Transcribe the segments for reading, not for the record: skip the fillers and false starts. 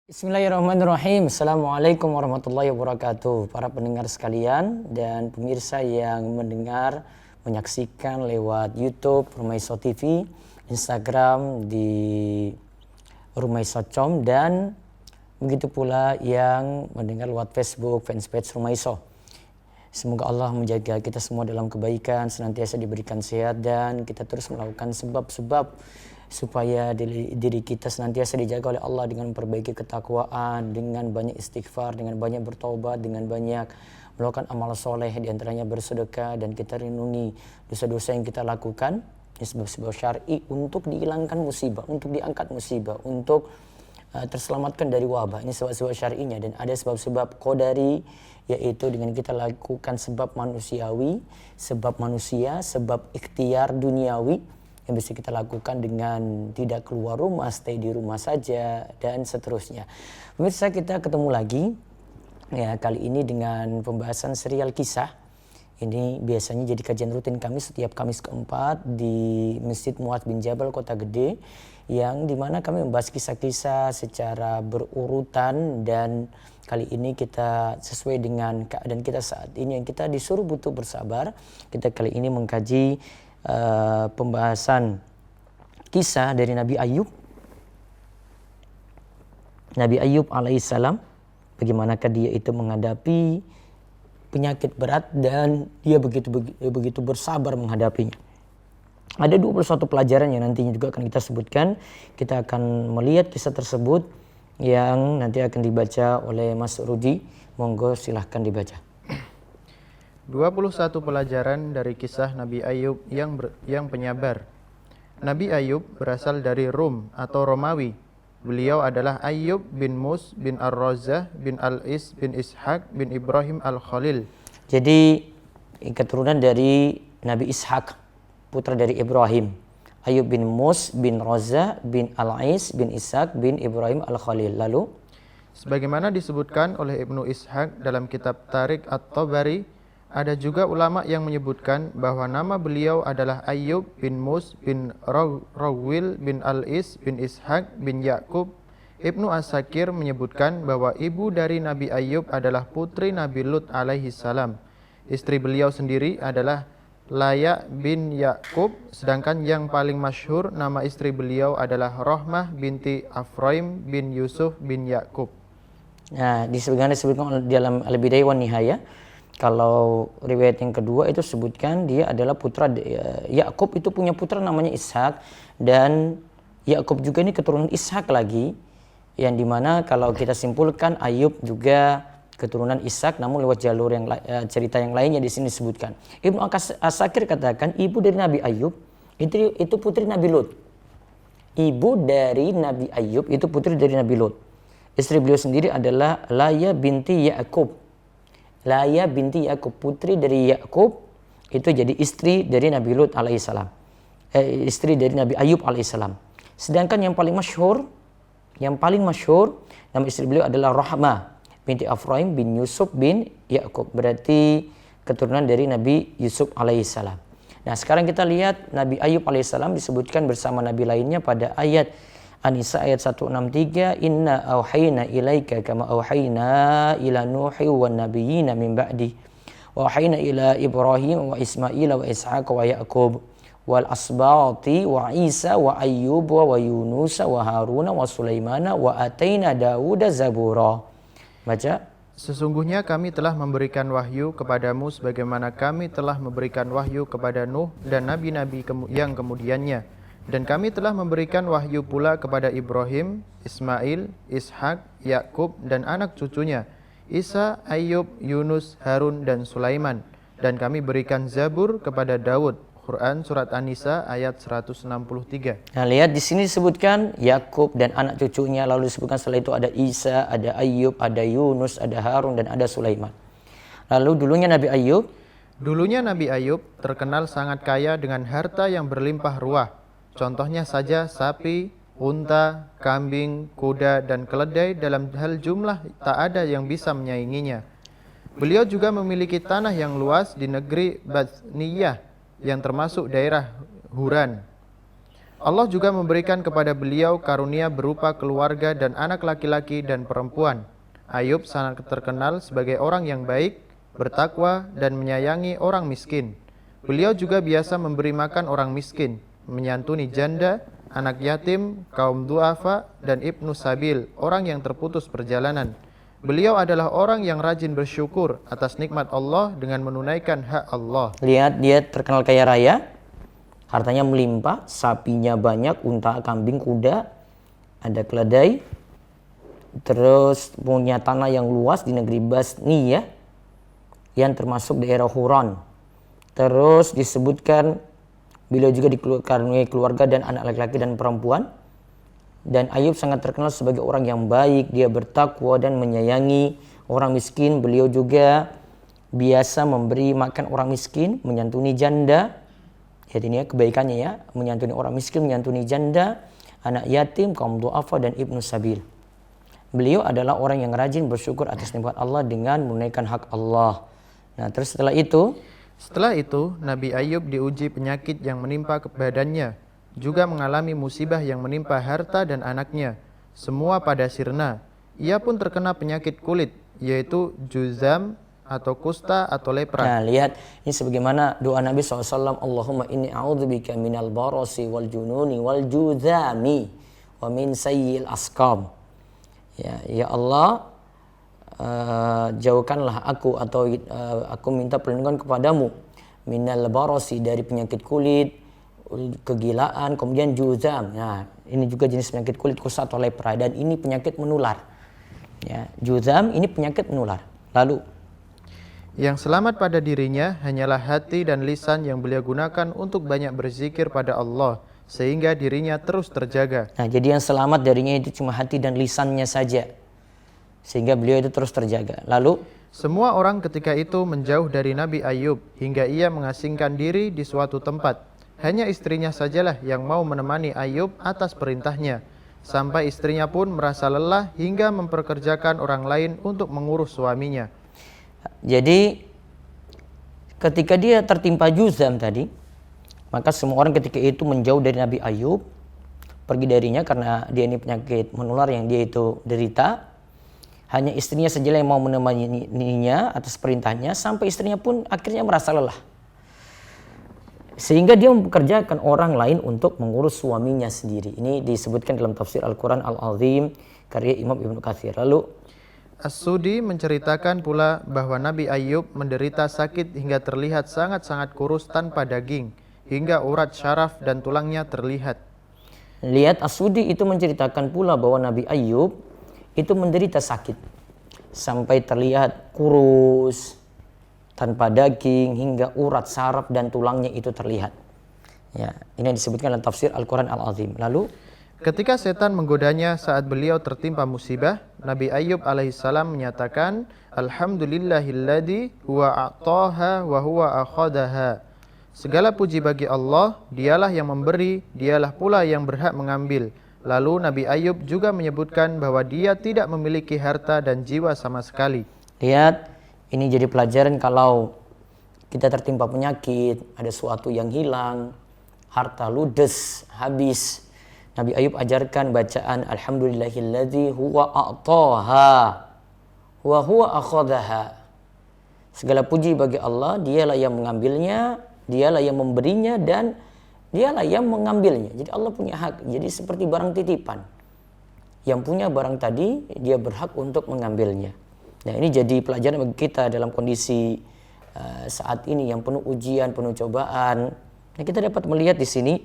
Bismillahirrahmanirrahim. Assalamualaikum warahmatullahi wabarakatuh. Para pendengar sekalian dan pemirsa yang menyaksikan lewat YouTube Rumaiso TV, Instagram di Rumaiso.com, dan begitu pula yang mendengar lewat Facebook fanpage Rumaiso. Semoga Allah menjaga kita semua dalam kebaikan, senantiasa diberikan sehat, dan kita terus melakukan sebab-sebab supaya diri kita senantiasa dijaga oleh Allah dengan memperbaiki ketakwaan, dengan banyak istighfar, dengan banyak bertobat, dengan banyak melakukan amal soleh, diantaranya bersedekah, dan kita renungi dosa-dosa yang kita lakukan. Ini sebab-sebab syar'i untuk dihilangkan musibah, untuk diangkat musibah, untuk terselamatkan dari wabah. Ini sebab-sebab syar'inya. Dan ada sebab-sebab qadari, yaitu dengan kita lakukan sebab manusiawi, sebab manusia, sebab ikhtiar duniawi yang bisa kita lakukan dengan tidak keluar rumah, stay di rumah saja, dan seterusnya. Pemirsa, kita ketemu lagi ya, kali ini dengan pembahasan serial kisah. Ini biasanya jadi kajian rutin kami setiap Kamis keempat di Masjid Muadz bin Jabal Kota Gede, yang dimana kami membahas kisah-kisah secara berurutan. Dan kali ini kita sesuai dengan keadaan kita saat ini yang kita disuruh butuh bersabar. Kita kali ini mengkaji pembahasan kisah dari Nabi Ayub. Nabi Ayub alaihissalam, bagaimanakah dia itu menghadapi penyakit berat dan dia begitu bersabar menghadapinya. Ada 21 pelajaran yang nantinya juga akan kita sebutkan. Kita akan melihat kisah tersebut yang nanti akan dibaca oleh Mas Rudi. Monggo silahkan dibaca. 21 pelajaran dari kisah Nabi Ayub yang penyabar. Nabi Ayub berasal dari Rum atau Romawi. Beliau adalah Ayub bin Mus bin Ar-Razzah bin Al-Is bin Ishaq bin Ibrahim Al-Khalil. Jadi keturunan dari Nabi Ishaq, putra dari Ibrahim. Ayub bin Mus bin Razzah bin Al-Is bin Ishaq bin Ibrahim Al-Khalil. Lalu sebagaimana disebutkan oleh Ibnu Ishaq dalam kitab Tariq At-Tabari, ada juga ulama yang menyebutkan bahwa nama beliau adalah Ayub bin Mus bin Rawil bin Al-Is bin Ishaq bin Yakub. Ibnu As-Sakir menyebutkan bahwa ibu dari Nabi Ayub adalah putri Nabi Lut alaihi salam. Istri beliau sendiri adalah Laya bin Yakub, sedangkan yang paling masyhur nama istri beliau adalah Rohmah binti Afraim bin Yusuf bin Yakub. nah, disebutkan dalam Al-Bidayah wan Nihayah. Kalau riwayat yang kedua itu sebutkan dia adalah putra Yakub, itu punya putra namanya Ishak, dan Yakub juga ini keturunan Ishak lagi, yang dimana kalau kita simpulkan Ayub juga keturunan Ishak, namun lewat jalur yang cerita yang lainnya di sini disebutkan. Ibnu As-Sakir katakan ibu dari Nabi Ayub itu putri Nabi Lut. Ibu dari Nabi Ayub itu putri dari Nabi Lut. Istri beliau sendiri adalah Laya binti Yakub. Laya binti Yakub, putri dari Yakub, itu jadi istri dari Nabi Lut alaihissalam, istri dari Nabi Ayub alaihissalam. Sedangkan yang paling masyhur, nama istri beliau adalah Rahmah binti Afraim bin Yusuf bin Yakub, berarti keturunan dari Nabi Yusuf alaihissalam. Nah, sekarang kita lihat Nabi Ayub alaihissalam disebutkan bersama nabi lainnya pada ayat An-Nisa ayat 163, inna auhayna ilaika kama auhayna ila nuhi wan nabiyina min ba'di wa auhayna ila Ibrahim wa Ismail wa Ishaq wa Yaqub wal asbati wa Isa wa Ayyub wa Yunus wa Haruna wa Sulaimana wa ataina Dauda zabura. Baca. Sesungguhnya kami telah memberikan wahyu kepadamu sebagaimana kami telah memberikan wahyu kepada Nuh dan nabi-nabi yang kemudiannya. Dan kami telah memberikan wahyu pula kepada Ibrahim, Ismail, Ishak, Yakub, dan anak cucunya, Isa, Ayub, Yunus, Harun, dan Sulaiman. Dan kami berikan Zabur kepada Daud. Quran Surat An-Nisa ayat 163. Nah, lihat di sini disebutkan Yakub dan anak cucunya, lalu disebutkan setelah itu ada Isa, ada Ayub, ada Yunus, ada Harun, dan ada Sulaiman. Lalu dulunya Nabi Ayub terkenal sangat kaya dengan harta yang berlimpah ruah. Contohnya saja sapi, unta, kambing, kuda, dan keledai dalam hal jumlah tak ada yang bisa menyainginya. Beliau juga memiliki tanah yang luas di negeri Bathniyah yang termasuk daerah Huran. Allah juga memberikan kepada beliau karunia berupa keluarga dan anak laki-laki dan perempuan. Ayub sangat terkenal sebagai orang yang baik, bertakwa, dan menyayangi orang miskin. Beliau juga biasa memberi makan orang miskin, menyantuni janda, anak yatim, kaum duafa, dan ibnu sabil, orang yang terputus perjalanan. Beliau adalah orang yang rajin bersyukur atas nikmat Allah dengan menunaikan hak Allah. Lihat, dia terkenal kaya raya, hartanya melimpah, sapinya banyak, unta, kambing, kuda, ada keledai, terus punya tanah yang luas di negeri Basnia yang termasuk daerah Huran. Terus disebutkan beliau juga dikaruniai keluarga dan anak laki-laki dan perempuan. Dan Ayub sangat terkenal sebagai orang yang baik, dia bertakwa dan menyayangi orang miskin. Beliau juga biasa memberi makan orang miskin, menyantuni janda. Jadi ini ya kebaikannya ya, menyantuni orang miskin, menyantuni janda, anak yatim, kaum duafa, dan ibnu sabil. Beliau adalah orang yang rajin bersyukur atas nikmat Allah dengan menunaikan hak Allah. Nah, terus setelah itu Nabi Ayub diuji penyakit yang menimpa ke badannya, juga mengalami musibah yang menimpa harta dan anaknya, semua pada sirna. Ia pun terkena penyakit kulit, yaitu juzam atau kusta atau lepra. Nah, lihat ini sebagaimana doa Nabi SAW, Allahumma inni a'udzubika minal barasi wal jununi wal juzami wa min sayyil asqam. Ya Allah, jauhkanlah aku atau aku minta perlindungan kepadamu minal barasi, dari penyakit kulit, kegilaan, kemudian juzam. Nah, ini juga jenis penyakit kulit, kusta atau lepra, dan ini penyakit menular. Ya, juzam ini penyakit menular. Lalu yang selamat pada dirinya hanyalah hati dan lisan yang beliau gunakan untuk banyak berzikir pada Allah, sehingga dirinya terus terjaga. Nah, jadi yang selamat darinya itu cuma hati dan lisannya saja, sehingga beliau itu terus terjaga. Lalu semua orang ketika itu menjauh dari Nabi Ayub hingga ia mengasingkan diri di suatu tempat. Hanya istrinya sajalah yang mau menemani Ayub atas perintahnya. Sampai istrinya pun merasa lelah hingga memperkerjakan orang lain untuk mengurus suaminya. Jadi ketika dia tertimpa juzam tadi, maka semua orang ketika itu menjauh dari Nabi Ayub, pergi darinya karena dia ini penyakit menular yang dia itu derita. Hanya istrinya saja yang mau menemaninya atas perintahnya, sampai istrinya pun akhirnya merasa lelah. Sehingga dia mempekerjakan orang lain untuk mengurus suaminya sendiri. Ini disebutkan dalam tafsir Al-Quran Al-Azim karya Imam Ibnu Katsir. Lalu As-Sudi menceritakan pula bahwa Nabi Ayub menderita sakit hingga terlihat sangat-sangat kurus tanpa daging, hingga urat syaraf dan tulangnya terlihat. Lihat, As-Sudi itu menceritakan pula bahwa Nabi Ayub itu menderita sakit sampai terlihat kurus, tanpa daging, hingga urat saraf dan tulangnya itu terlihat. Ya, ini disebutkan dalam tafsir Al-Quran Al-Azim. Lalu ketika setan menggodanya saat beliau tertimpa musibah, Nabi Ayub alaihissalam menyatakan, Alhamdulillahilladzi huwa a'taha wa huwa akhadaha. Segala puji bagi Allah, dialah yang memberi, dialah pula yang berhak mengambil. Lalu Nabi Ayub juga menyebutkan bahwa dia tidak memiliki harta dan jiwa sama sekali. Lihat, ini jadi pelajaran kalau kita tertimpa penyakit, ada sesuatu yang hilang, harta ludes, habis. Nabi Ayub ajarkan bacaan Alhamdulillahilladzi huwa a'taha wa huwa akhadaha. Segala puji bagi Allah, dialah yang mengambilnya, dialah yang memberinya, dan dialah yang mengambilnya. Jadi Allah punya hak. Jadi seperti barang titipan. Yang punya barang tadi, dia berhak untuk mengambilnya. Nah, ini jadi pelajaran bagi kita dalam kondisi saat ini yang penuh ujian, penuh cobaan. Nah, kita dapat melihat di sini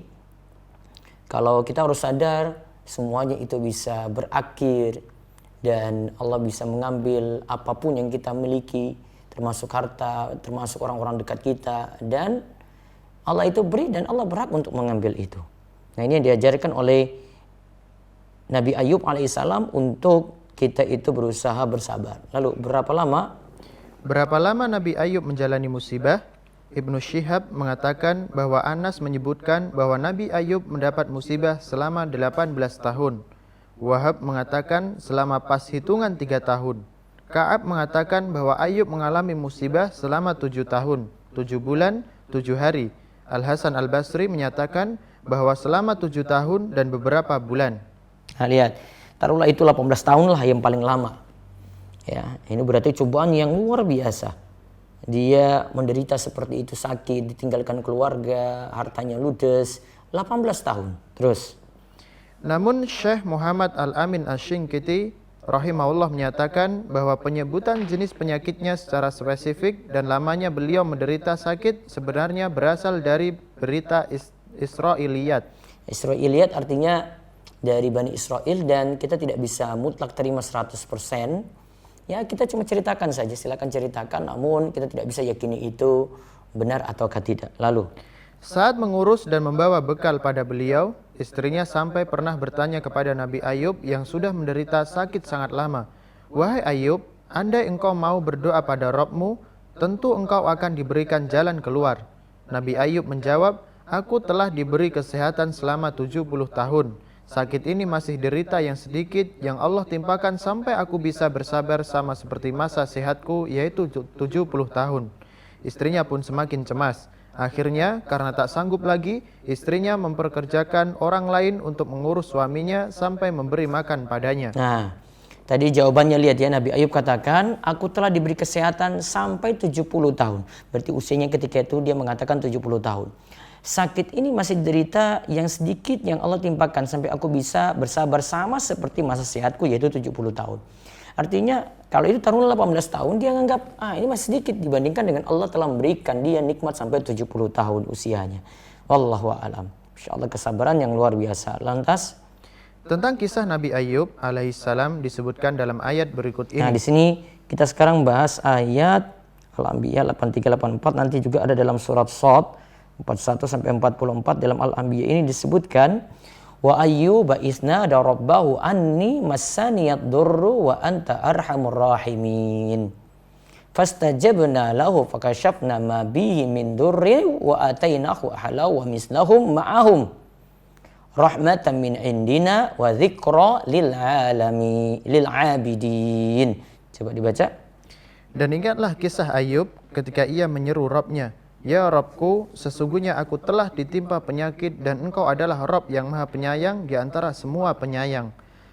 kalau kita harus sadar semuanya itu bisa berakhir dan Allah bisa mengambil apapun yang kita miliki, termasuk harta, termasuk orang-orang dekat kita, dan Allah itu beri dan Allah berhak untuk mengambil itu. Nah, ini yang diajarkan oleh Nabi Ayub alaihissalam untuk kita itu berusaha bersabar. Lalu berapa lama? Berapa lama Nabi Ayub menjalani musibah? Ibnu Syihab mengatakan bahwa Anas menyebutkan bahwa Nabi Ayub mendapat musibah selama 18 tahun. Wahab mengatakan selama pas hitungan 3 tahun. Ka'ab mengatakan bahwa Ayub mengalami musibah selama 7 tahun, 7 bulan, 7 hari. Al-Hasan Al-Basri menyatakan bahwa selama 7 tahun dan beberapa bulan. Nah, lihat, taruhlah itu 18 tahun lah yang paling lama. Ya, ini berarti cobaan yang luar biasa. Dia menderita seperti itu, sakit, ditinggalkan keluarga, hartanya ludes, 18 tahun. Terus. Namun Syekh Muhammad Al-Amin Asy-Syinkiti rahimahullah menyatakan bahwa penyebutan jenis penyakitnya secara spesifik dan lamanya beliau menderita sakit sebenarnya berasal dari berita Israiliyat. Israiliyat artinya dari Bani Israel dan kita tidak bisa mutlak terima 100%. Ya, kita cuma ceritakan saja, silakan ceritakan, namun kita tidak bisa yakini itu benar ataukah tidak. Lalu, saat mengurus dan membawa bekal pada beliau, istrinya sampai pernah bertanya kepada Nabi Ayub yang sudah menderita sakit sangat lama, "Wahai Ayub, andai engkau mau berdoa pada Rabb-Mu, tentu engkau akan diberikan jalan keluar." Nabi Ayub menjawab, "Aku telah diberi kesehatan selama 70 tahun. Sakit ini masih derita yang sedikit yang Allah timpakan sampai aku bisa bersabar sama seperti masa sehatku yaitu 70 tahun." Istrinya pun semakin cemas. Akhirnya karena tak sanggup lagi, istrinya memperkerjakan orang lain untuk mengurus suaminya sampai memberi makan padanya. nah, tadi jawabannya lihat ya, Nabi Ayub katakan, aku telah diberi kesehatan sampai 70 tahun. Berarti usianya ketika itu dia mengatakan 70 tahun. Sakit ini masih derita yang sedikit yang Allah timpakan sampai aku bisa bersabar sama seperti masa sehatku yaitu 70 tahun. Artinya kalau itu taruhlah 18 tahun dia menganggap ini masih sedikit dibandingkan dengan Allah telah memberikan dia nikmat sampai 70 tahun usianya. Wallahu a'lam. Insyaallah kesabaran yang luar biasa. Lantas tentang kisah Nabi Ayub alaihissalam disebutkan dalam ayat berikut ini. Nah, di sini kita sekarang bahas ayat Al-Anbiya 83-84, nanti juga ada dalam surat Shad 41 sampai 44. Dalam Al-Anbiya ini disebutkan wa ayyuba isnada rabbahu anni massaniyad durru wa anta arhamur rahimin fastajabna lahu fakashafna ma bihi min durri wa atainahu ahlahu wa mislahum ma'ahum rahmatan min indina wa dzikra lil abidin. Coba dibaca. Dan ingatlah kisah Ayub ketika ia menyeru Rabb-nya, "Ya Rabbku, sesungguhnya aku telah ditimpa penyakit dan engkau adalah Rabb yang maha penyayang di antara semua penyayang."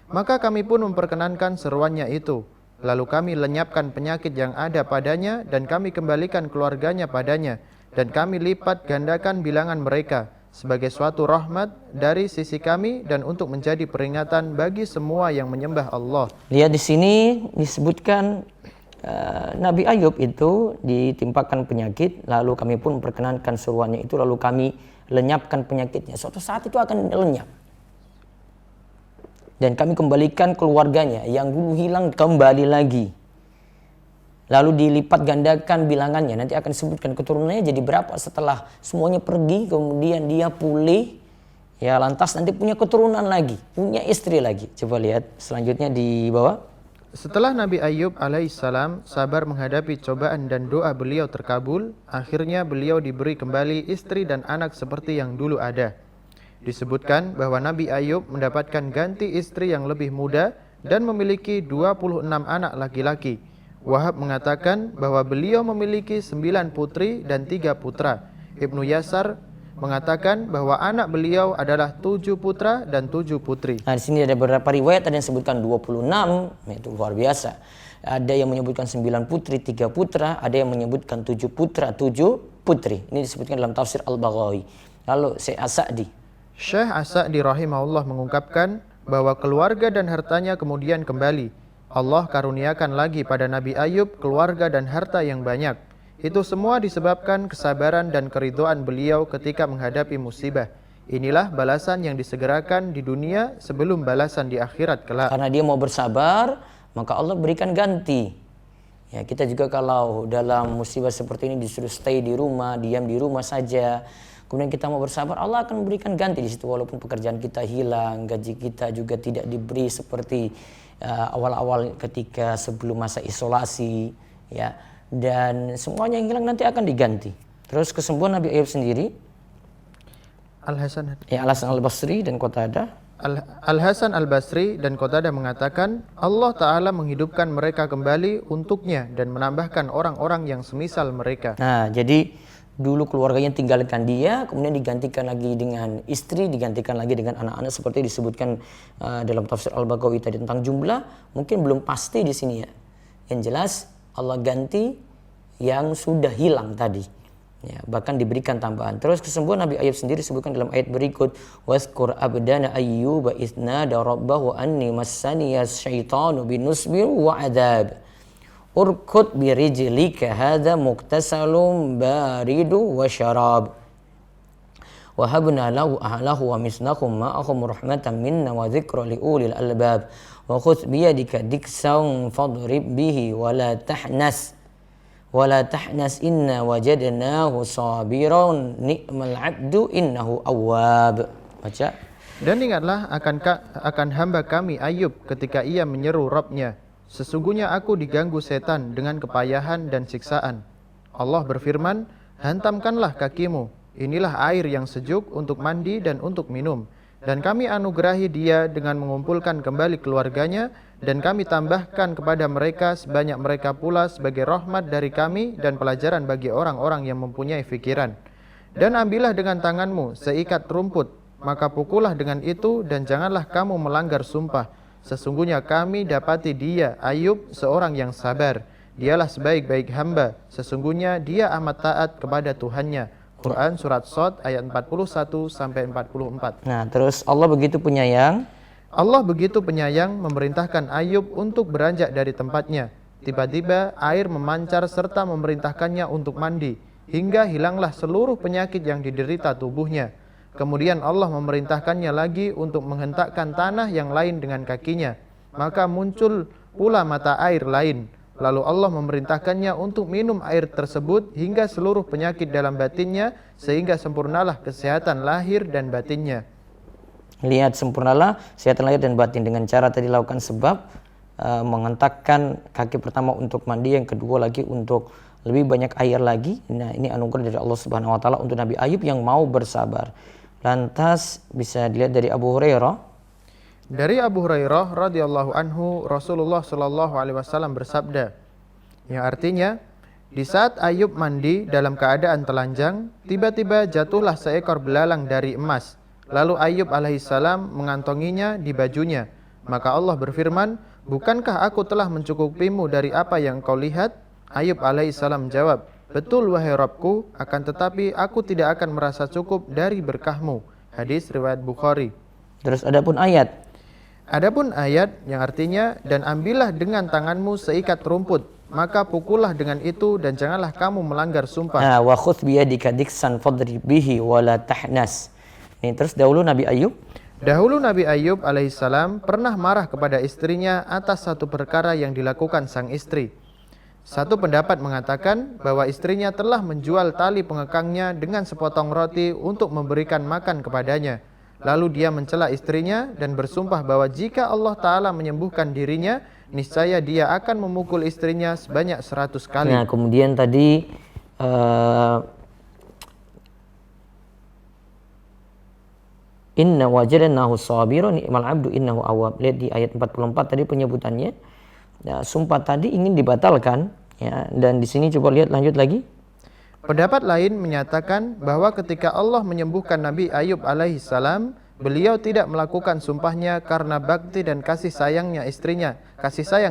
Maka kami pun memperkenankan seruannya itu. Lalu kami lenyapkan penyakit yang ada padanya dan kami kembalikan keluarganya padanya. Dan kami lipat gandakan bilangan mereka sebagai suatu rahmat dari sisi kami dan untuk menjadi peringatan bagi semua yang menyembah Allah. Lihat di sini disebutkan Nabi Ayub itu ditimpakan penyakit, lalu kami pun memperkenankan seruannya itu, lalu kami lenyapkan penyakitnya. Suatu saat itu akan lenyap. Dan kami kembalikan keluarganya yang dulu hilang kembali lagi. Lalu dilipat gandakan bilangannya. Nanti akan disebutkan keturunannya jadi berapa setelah semuanya pergi, kemudian dia pulih. Ya, lantas nanti punya keturunan lagi, punya istri lagi. Coba lihat selanjutnya di bawah. Setelah Nabi Ayub alaihissalam sabar menghadapi cobaan dan doa beliau terkabul, akhirnya beliau diberi kembali istri dan anak seperti yang dulu ada. Disebutkan bahwa Nabi Ayub mendapatkan ganti istri yang lebih muda dan memiliki 26 anak laki-laki. Wahab mengatakan bahwa beliau memiliki 9 putri dan 3 putra. Ibnu Yasar mengatakan bahwa anak beliau adalah 7 putra dan 7 putri. Nah, di sini ada beberapa riwayat, ada yang sebutkan 26, itu luar biasa. Ada yang menyebutkan 9 putri, 3 putra, ada yang menyebutkan 7 putra, 7 putri. Ini disebutkan dalam tafsir Al-Baghawi. Lalu Syekh As-Sa'di. Syekh As-Sa'di rahimahullah mengungkapkan bahwa keluarga dan hartanya kemudian kembali. Allah karuniakan lagi pada Nabi Ayub keluarga dan harta yang banyak. Itu semua disebabkan kesabaran dan keridhaan beliau ketika menghadapi musibah. Inilah balasan yang disegerakan di dunia sebelum balasan di akhirat kelak. Karena dia mau bersabar, maka Allah berikan ganti. Ya, kita juga kalau dalam musibah seperti ini disuruh stay di rumah, diam di rumah saja. Kemudian kita mau bersabar, Allah akan memberikan ganti di situ. Walaupun pekerjaan kita hilang, gaji kita juga tidak diberi seperti awal-awal ketika sebelum masa isolasi, ya. Dan semuanya yang hilang nanti akan diganti. Terus kesembuhan Nabi Ayub sendiri, Al-Hasan Al-Basri dan Qatadah. Al-Hasan Al-Basri dan Qatadah mengatakan Allah Ta'ala menghidupkan mereka kembali untuknya dan menambahkan orang-orang yang semisal mereka. Nah, jadi dulu keluarganya tinggalkan dia, kemudian digantikan lagi dengan istri, digantikan lagi dengan anak-anak seperti disebutkan dalam tafsir Al-Baghawi tadi tentang jumlah, mungkin belum pasti di sini ya. Yang jelas Allah ganti yang sudah hilang tadi. Ya, bahkan diberikan tambahan. Terus kesembuhan Nabi Ayub sendiri disebutkan dalam ayat berikut, "Wazkur abdana Ayyuba idznada rabbahu anni massaniyas syaitanu binusbin wa adzab." Urkut birijlika hadza muktasalum baridu wa syarab. Wa habna lahu ahlahu wa mislahum ma'ahum rahmatan minna wa dzikra liulil albab. Wa khudh biyadika diksan fadrib bihi wa la tahnas. Wa la tahnas inna wajadnahu sabiran ni'mal 'abdu innahu awwab. Baca. Dan ingatlah akan hamba kami Ayub ketika ia menyeru Rabb-Nya. Sesungguhnya aku diganggu setan dengan kepayahan dan siksaan. Allah berfirman, hantamkanlah kakimu. Inilah air yang sejuk untuk mandi dan untuk minum. Dan kami anugerahi dia dengan mengumpulkan kembali keluarganya. Dan kami tambahkan kepada mereka sebanyak mereka pula sebagai rahmat dari kami dan pelajaran bagi orang-orang yang mempunyai fikiran. Dan ambillah dengan tanganmu seikat rumput, maka pukullah dengan itu dan janganlah kamu melanggar sumpah. Sesungguhnya kami dapati dia, Ayub, seorang yang sabar. Dialah sebaik-baik hamba. Sesungguhnya dia amat taat kepada Tuhannya. Quran Surat Shad ayat 41-44. Nah, terus Allah begitu penyayang. Allah begitu penyayang memerintahkan Ayub untuk beranjak dari tempatnya. Tiba-tiba air memancar serta memerintahkannya untuk mandi. Hingga hilanglah seluruh penyakit yang diderita tubuhnya. Kemudian Allah memerintahkannya lagi untuk menghentakkan tanah yang lain dengan kakinya. Maka muncul pula mata air lain. Lalu Allah memerintahkannya untuk minum air tersebut hingga seluruh penyakit dalam batinnya, sehingga sempurnalah kesehatan lahir dan batinnya. Lihat, sempurnalah kesehatan lahir dan batin dengan cara tadi lakukan sebab, menghentakkan kaki pertama untuk mandi, yang kedua lagi untuk lebih banyak air lagi. Nah, ini anugerah dari Allah Subhanahu wa taala untuk Nabi Ayub yang mau bersabar. Lantas bisa dilihat dari Abu Hurairah. Dari Abu Hurairah radhiyallahu anhu, Rasulullah shallallahu alaihi wasallam bersabda, yang artinya, di saat Ayub mandi dalam keadaan telanjang, tiba-tiba jatuhlah seekor belalang dari emas. Lalu Ayub alaihissalam mengantonginya di bajunya. Maka Allah berfirman, bukankah aku telah mencukupimu dari apa yang kau lihat? Ayub alaihissalam jawab, betul wahai Rabbku, akan tetapi aku tidak akan merasa cukup dari berkahmu. Hadis riwayat Bukhari. Terus adapun ayat yang artinya, dan ambillah dengan tanganmu seikat rumput, maka pukullah dengan itu dan janganlah kamu melanggar sumpah. Wa khudh biyadika diksan fadrib bihi wa la tahnas. Ini terus dahulu Nabi Ayub alaihissalam pernah marah kepada istrinya atas satu perkara yang dilakukan sang istri. Satu pendapat mengatakan bahwa istrinya telah menjual tali pengekangnya dengan sepotong roti untuk memberikan makan kepadanya. Lalu dia mencela istrinya dan bersumpah bahwa jika Allah Ta'ala menyembuhkan dirinya, niscaya dia akan memukul istrinya sebanyak 100 kali. Nah, kemudian tadi inna wajadnahu sabiran ni'mal 'abdu innahu awwab. Lihat di ayat 44 tadi penyebutannya. Ya, sumpah tadi ingin dibatalkan, ya, dan di sini coba lihat lanjut lagi. Pendapat lain menyatakan bahwa ketika Allah menyembuhkan Nabi Ayub alaihissalam, beliau tidak melakukan sumpahnya karena bakti dan kasih sayang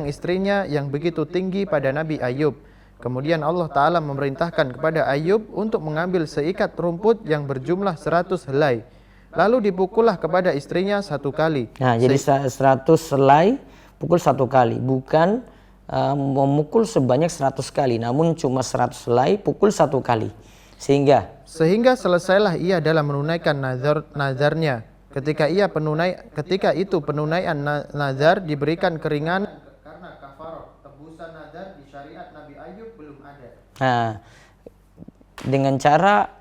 istrinya yang begitu tinggi pada Nabi Ayub. Kemudian Allah Ta'ala memerintahkan kepada Ayub untuk mengambil seikat rumput yang berjumlah 100 helai. Lalu dipukullah kepada istrinya 1 kali. Nah, jadi 100 helai pukul 1 kali, bukan memukul sebanyak 100 kali, namun cuma 100 helai pukul 1 kali. Sehingga selesailah ia dalam menunaikan nazarnya. Ketika itu penunaian nazar diberikan keringanan karena kafarah, tebusan nazar di syariat Nabi Ayub belum ada. Nah, dengan cara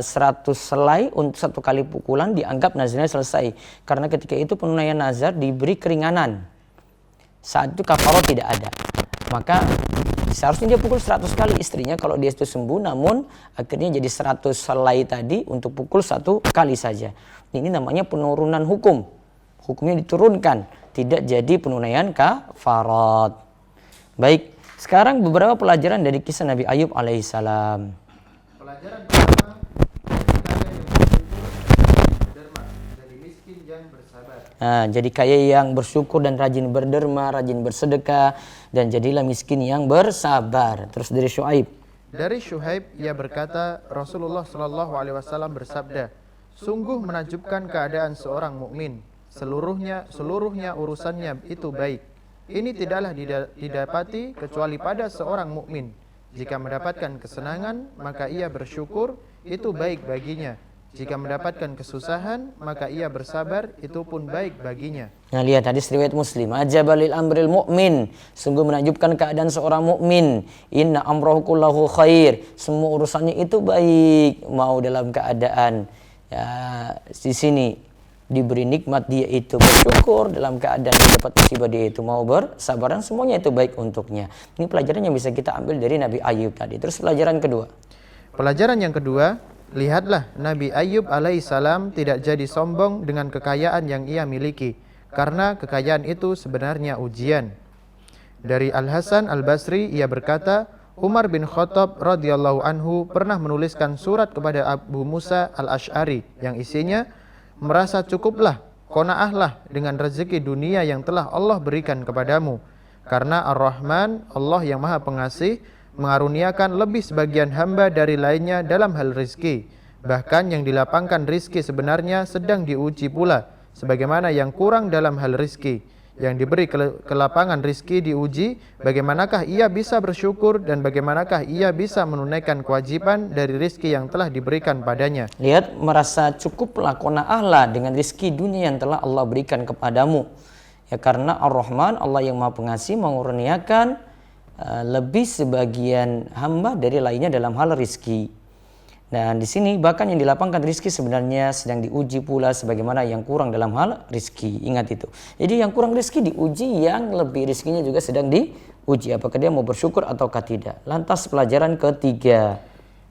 100 helai untuk 1 kali pukulan dianggap nazarnya selesai, karena ketika itu penunaian nazar diberi keringanan. Saat itu kafarah tidak ada, maka seharusnya dia pukul 100 kali istrinya kalau dia itu sembuh, namun akhirnya jadi 100 helai tadi untuk pukul 1 kali saja. Ini namanya penurunan hukum, hukumnya diturunkan, tidak jadi penunaian kafarat. Baik, sekarang beberapa pelajaran dari kisah Nabi Ayub alaihissalam. Pelajaran pertama, jadi kaya yang bersyukur, berderma, jadi miskin yang bersabar. Nah, jadi kaya yang bersyukur dan rajin berderma, rajin bersedekah, dan jadilah miskin yang bersabar. Terus dari Syuaib. Dari Syuaib ia berkata, Rasulullah Shallallahu Alaihi Wasallam bersabda, sungguh menakjubkan keadaan seorang mukmin. Seluruhnya urusannya itu baik. Ini tidaklah didapati kecuali pada seorang mukmin. Jika mendapatkan kesenangan, maka ia bersyukur, itu baik baginya. Jika mendapatkan kesusahan, maka ia bersabar, itu pun baik baginya. Nah, lihat hadis riwayat Muslim. Ajabalil amril mu'min. Sungguh menakjubkan keadaan seorang mukmin. Inna amrahu kullahu khair. Semua urusannya itu baik. Mau dalam keadaan di sini diberi nikmat, dia itu bersyukur. Dalam keadaan dapat musibah, dia itu mau bersabar, dan semuanya itu baik untuknya. Ini pelajaran yang bisa kita ambil dari Nabi Ayub tadi. Terus pelajaran kedua. Pelajaran yang kedua, lihatlah Nabi Ayub alaihissalam tidak jadi sombong dengan kekayaan yang ia miliki, karena kekayaan itu sebenarnya ujian. Dari Al-Hasan Al-Basri ia berkata, Umar bin Khattab radhiyallahu anhu pernah menuliskan surat kepada Abu Musa Al-Asy'ari yang isinya, merasa cukuplah, qanaahlah dengan rezeki dunia yang telah Allah berikan kepadamu, karena Ar-Rahman, Allah yang Maha Pengasih, mengaruniakan lebih sebagian hamba dari lainnya dalam hal rizki. Bahkan yang dilapangkan rizki sebenarnya sedang diuji pula, sebagaimana yang kurang dalam hal rizki. Yang diberi kelapangan rizki diuji, bagaimanakah ia bisa bersyukur dan bagaimanakah ia bisa menunaikan kewajiban dari rizki yang telah diberikan padanya. Lihat, merasa cukuplah, qanaahlah dengan rizki dunia yang telah Allah berikan kepadamu. Ya, karena Ar-Rahman, Allah yang Maha Pengasih, mengurniakan lebih sebagian hamba dari lainnya dalam hal rizki. Dan di sini bahkan yang dilapangkan rizki sebenarnya sedang diuji pula, sebagaimana yang kurang dalam hal rizki. Ingat itu. Jadi yang kurang rizki diuji, yang lebih rizkinya juga sedang diuji. Apakah dia mau bersyukur ataukah tidak. Lantas pelajaran ketiga.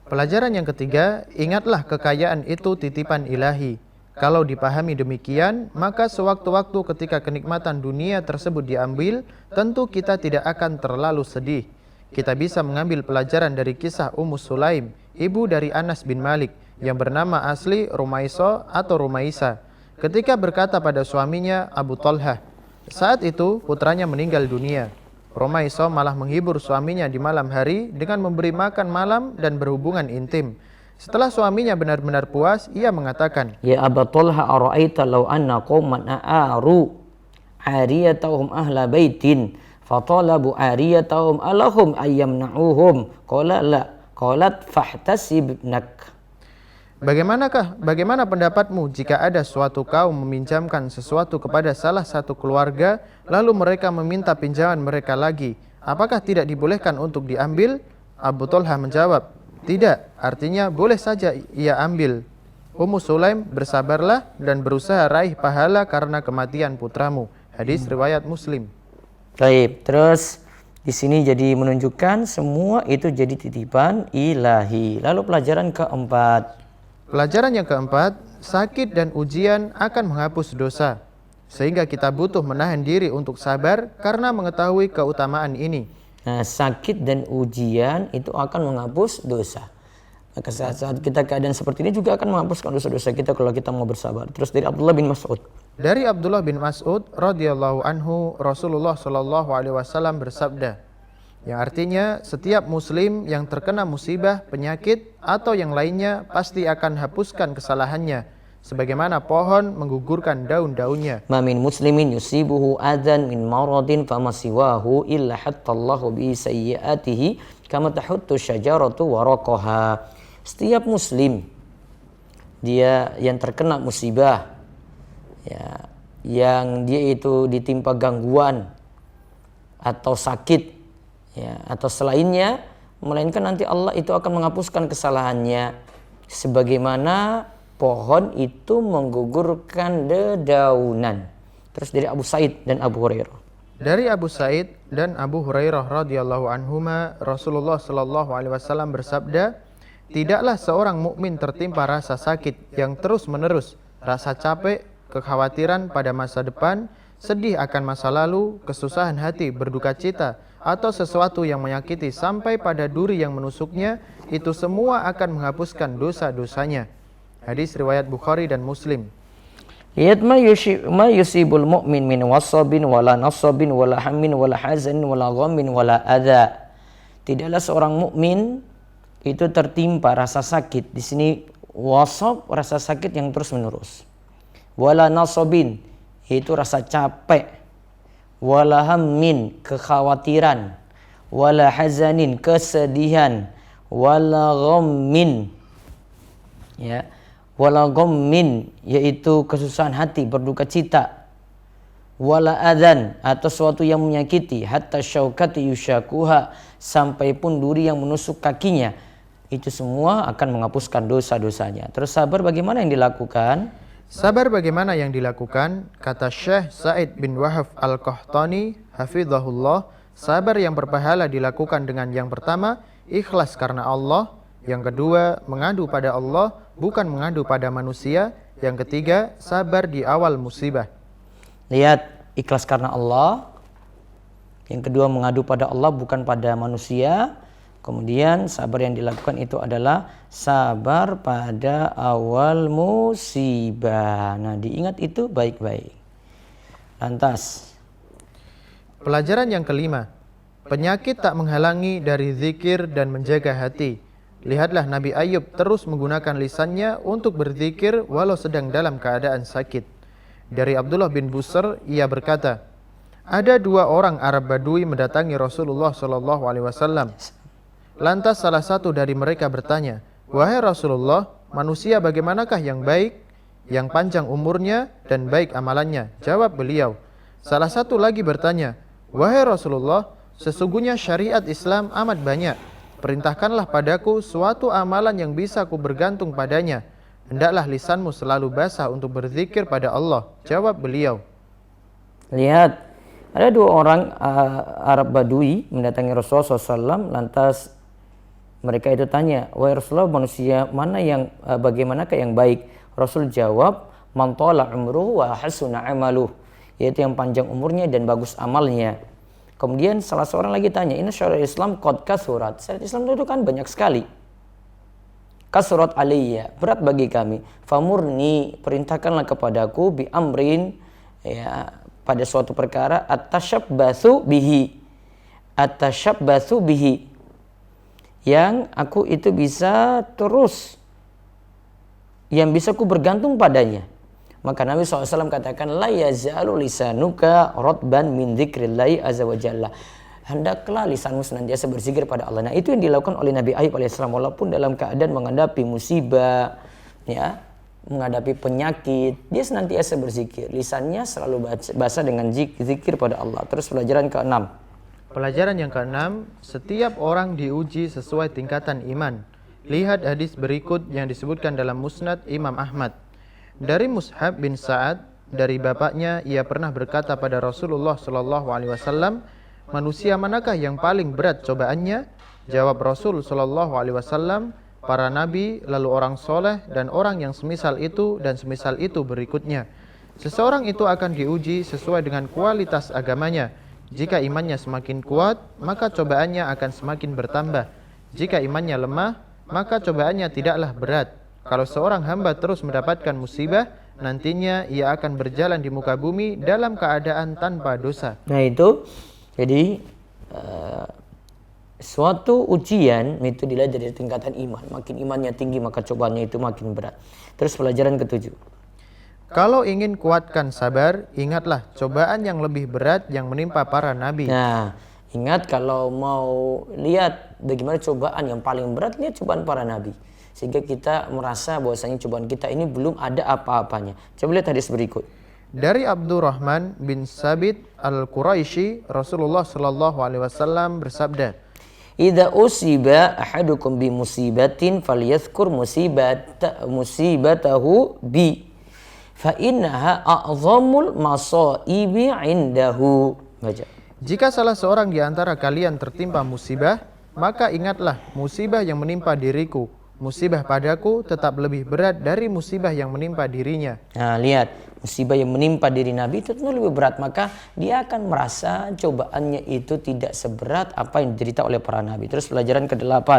Pelajaran yang ketiga, ingatlah kekayaan itu titipan ilahi. Kalau dipahami demikian, maka sewaktu-waktu ketika kenikmatan dunia tersebut diambil, tentu kita tidak akan terlalu sedih. Kita bisa mengambil pelajaran dari kisah Ummu Sulaim, ibu dari Anas bin Malik, yang bernama asli Rumaiso atau Rumaisa, ketika berkata pada suaminya Abu Talhah. Saat itu putranya meninggal dunia. Rumaiso malah menghibur suaminya di malam hari dengan memberi makan malam dan berhubungan intim. Setelah suaminya benar-benar puas, ia mengatakan, Ya Aba Talha, ara'aita law anna qauman a'aru ariyatahum ahla baitin fatalabu ariyatahum alahum ayyamna'uhum qala la qalat fahtasibnak. Bagaimana pendapatmu jika ada suatu kaum meminjamkan sesuatu kepada salah satu keluarga, lalu mereka meminta pinjaman mereka lagi? Apakah tidak dibolehkan untuk diambil? Abu Talha menjawab, tidak, artinya boleh saja ia ambil. Ummu Sulaim, bersabarlah dan berusaha raih pahala karena kematian putramu. Hadis riwayat Muslim. Baik, terus di sini jadi menunjukkan semua itu jadi titipan ilahi. Lalu pelajaran keempat. Pelajaran yang keempat, sakit dan ujian akan menghapus dosa. Sehingga kita butuh menahan diri untuk sabar karena mengetahui keutamaan ini. Nah, sakit dan ujian itu akan menghapus dosa. Maka saat kita keadaan seperti ini juga akan menghapuskan dosa-dosa kita kalau kita mau bersabar. Terus dari Abdullah bin Mas'ud. Dari Abdullah bin Mas'ud radhiyallahu anhu, Rasulullah shallallahu alaihi wasallam bersabda, yang artinya setiap muslim yang terkena musibah, penyakit atau yang lainnya pasti akan hapuskan kesalahannya, sebagaimana pohon menggugurkan daun-daunnya. Ma min muslimin yusibuhu adzan min maradin famasiwahu illa hattallahu bi sayyiatihi kama tahuttu syajaratu waraqaha. Setiap muslim dia yang terkena musibah, ya, yang dia itu ditimpa gangguan atau sakit, ya, atau selainnya, melainkan nanti Allah itu akan menghapuskan kesalahannya sebagaimana pohon itu menggugurkan dedaunan. Terus dari Abu Sa'id dan Abu Hurairah. Dari Abu Sa'id dan Abu Hurairah radhiyallahu anhuma, Rasulullah sallallahu alaihi wasallam bersabda, tidaklah seorang mukmin tertimpa rasa sakit yang terus-menerus, rasa capek, kekhawatiran pada masa depan, sedih akan masa lalu, kesusahan hati, berduka cita, atau sesuatu yang menyakiti sampai pada duri yang menusuknya, itu semua akan menghapuskan dosa-dosanya. Hadis riwayat Bukhari dan Muslim. Lihat ma yusibul mu'min min wasabin wala nasabin wala hammin wala hazanin wala ghammin wala adza. Tidaklah seorang mukmin itu tertimpa rasa sakit. Di sini wasab, rasa sakit yang terus menerus. Wala nasabin, itu rasa capek. Wala hammin, kekhawatiran. Wala hazanin, kesedihan. Wala ghammin, ya. Wala ghammin, yaitu kesusahan hati, berduka cita. Wala adzan, atau sesuatu yang menyakiti. Hatta syaukati yushakuha, sampai pun duri yang menusuk kakinya. Itu semua akan menghapuskan dosa-dosanya. Terus sabar bagaimana yang dilakukan? Sabar bagaimana yang dilakukan? Kata Syekh Sa'id bin Wahab Al-Qahtani, hafizahullah, sabar yang berpahala dilakukan dengan yang pertama, ikhlas karena Allah. Yang kedua, mengadu pada Allah, bukan mengadu pada manusia. Yang ketiga, sabar di awal musibah. Lihat, ikhlas karena Allah. Yang kedua, mengadu pada Allah, bukan pada manusia. Kemudian sabar yang dilakukan itu adalah sabar pada awal musibah. Nah, diingat itu baik-baik. Lantas, pelajaran yang kelima, penyakit tak menghalangi dari zikir dan menjaga hati. Lihatlah Nabi Ayub terus menggunakan lisannya untuk berzikir walau sedang dalam keadaan sakit. Dari Abdullah bin Busr, ia berkata, ada dua orang Arab Badui mendatangi Rasulullah SAW. Lantas salah satu dari mereka bertanya, wahai Rasulullah, manusia bagaimanakah yang baik, yang panjang umurnya dan baik amalannya? Jawab beliau. Salah satu lagi bertanya, wahai Rasulullah, sesungguhnya syariat Islam amat banyak. Perintahkanlah padaku suatu amalan yang bisa ku bergantung padanya. Hendaklah lisanmu selalu basah untuk berzikir pada Allah. Jawab beliau. lihat, ada dua orang Arab Badui mendatangi Rasulullah SAW. Lantas mereka itu tanya, wahai Rasulullah, manusia mana yang bagaimanakah yang baik? Rasul jawab, man tala umruhu wa hasuna amaluh, yaitu yang panjang umurnya dan bagus amalnya. Kemudian salah seorang lagi tanya, inna syariat Islam qad kathurat. Syariat Islam itu kan banyak sekali. Kasrat aliyya, berat bagi kami. Famurni, perintahkanlah kepadaku bi amrin, ya, pada suatu perkara atashabbatsu bihi. Atashabbatsu bihi, yang aku itu bisa terus, yang bisa ku bergantung padanya. Maka Nabi SAW katakan, la yazalu lisanuka rotban min dzikrillahi azza wa jalla. Hendaklah lisanmu senantiasa berzikir pada Allah. Nah, itu yang dilakukan oleh Nabi Ayub alaihissalam, walaupun dalam keadaan menghadapi musibah, ya, menghadapi penyakit, dia senantiasa berzikir. Lisannya selalu basah dengan zikir pada Allah. Terus pelajaran ke-6. Pelajaran yang ke-6, setiap orang diuji sesuai tingkatan iman. Lihat hadis berikut yang disebutkan dalam Musnad Imam Ahmad. Dari Mushab bin Sa'ad, dari bapaknya, ia pernah berkata pada Rasulullah SAW, manusia manakah yang paling berat cobaannya? Jawab Rasul SAW, para nabi, lalu orang soleh, dan orang yang semisal itu dan semisal itu berikutnya. Seseorang itu akan diuji sesuai dengan kualitas agamanya. Jika imannya semakin kuat, maka cobaannya akan semakin bertambah. Jika imannya lemah, maka cobaannya tidaklah berat. Kalau seorang hamba terus mendapatkan musibah, nantinya ia akan berjalan di muka bumi dalam keadaan tanpa dosa. Nah itu, jadi suatu ujian itu dilihat dari tingkatan iman. Makin imannya tinggi, maka cobaannya itu makin berat. Terus pelajaran ke-7. Kalau ingin kuatkan sabar, ingatlah cobaan yang lebih berat yang menimpa para nabi. Nah, ingat kalau mau lihat bagaimana cobaan yang paling berat, lihat cobaan para nabi. Sehingga kita merasa bahwasanya cobaan kita ini belum ada apa-apanya. Coba lihat hadis berikut. Dari Abdurrahman bin Sabit Al-Quraisy, Rasulullah SAW bersabda, Idza usiba ahadukum bi musibatin falyadhkur musibatahu bi fa innaha a'zamul masaibi indahu. Baca. jika salah seorang di antara kalian tertimpa musibah, maka ingatlah musibah yang menimpa diriku. musibah padaku tetap lebih berat dari musibah yang menimpa dirinya. Nah, lihat, musibah yang menimpa diri Nabi itu tentu lebih berat, maka dia akan merasa cobaannya itu tidak seberat apa yang diderita oleh para nabi. Terus pelajaran ke-8.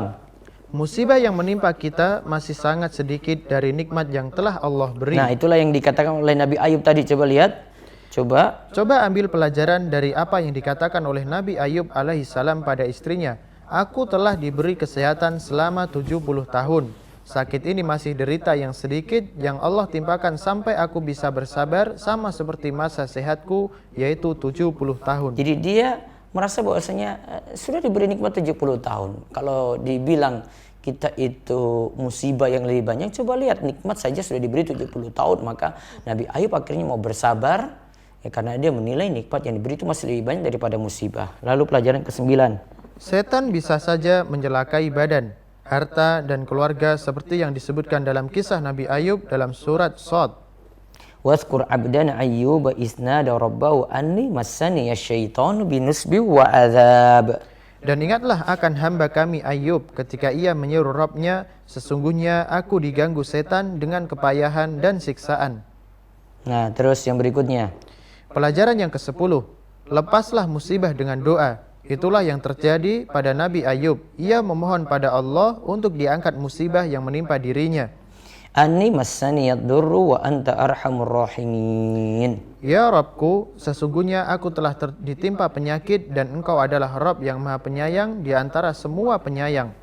Musibah yang menimpa kita masih sangat sedikit dari nikmat yang telah Allah beri. Nah, itulah yang dikatakan oleh Nabi Ayub tadi. Coba lihat. Coba ambil pelajaran dari apa yang dikatakan oleh Nabi Ayub alaihissalam pada istrinya. Aku telah diberi kesehatan selama 70 tahun. Sakit ini masih derita yang sedikit yang Allah timpakan sampai aku bisa bersabar sama seperti masa sehatku, yaitu 70 tahun. Jadi dia merasa bahwasanya sudah diberi nikmat 70 tahun. Kalau dibilang kita itu musibah yang lebih banyak, coba lihat nikmat saja sudah diberi 70 tahun. Maka Nabi Ayub akhirnya mau bersabar ya, karena dia menilai nikmat yang diberi itu masih lebih banyak daripada musibah. Lalu pelajaran ke-9. Setan bisa saja mencelakai badan, harta, dan keluarga seperti yang disebutkan dalam kisah Nabi Ayub dalam surat Shad. Wadhkur abdana Ayyuba isnada rabbahu anni massani asyaitanu binusbi wa adzab. Dan ingatlah akan hamba kami Ayub ketika ia menyeru Rabbnya, sesungguhnya aku diganggu setan dengan kepayahan dan siksaan. Nah, terus yang berikutnya. Pelajaran yang ke-10. Lepaslah musibah dengan doa. Itulah yang terjadi pada Nabi Ayub. Ia memohon pada Allah untuk diangkat musibah yang menimpa dirinya. Anni massani yadurru wa anta arhamur rahimin. Ya Rabbku, sesungguhnya aku telah ditimpa penyakit dan Engkau adalah Rabb yang Maha Penyayang di antara semua penyayang.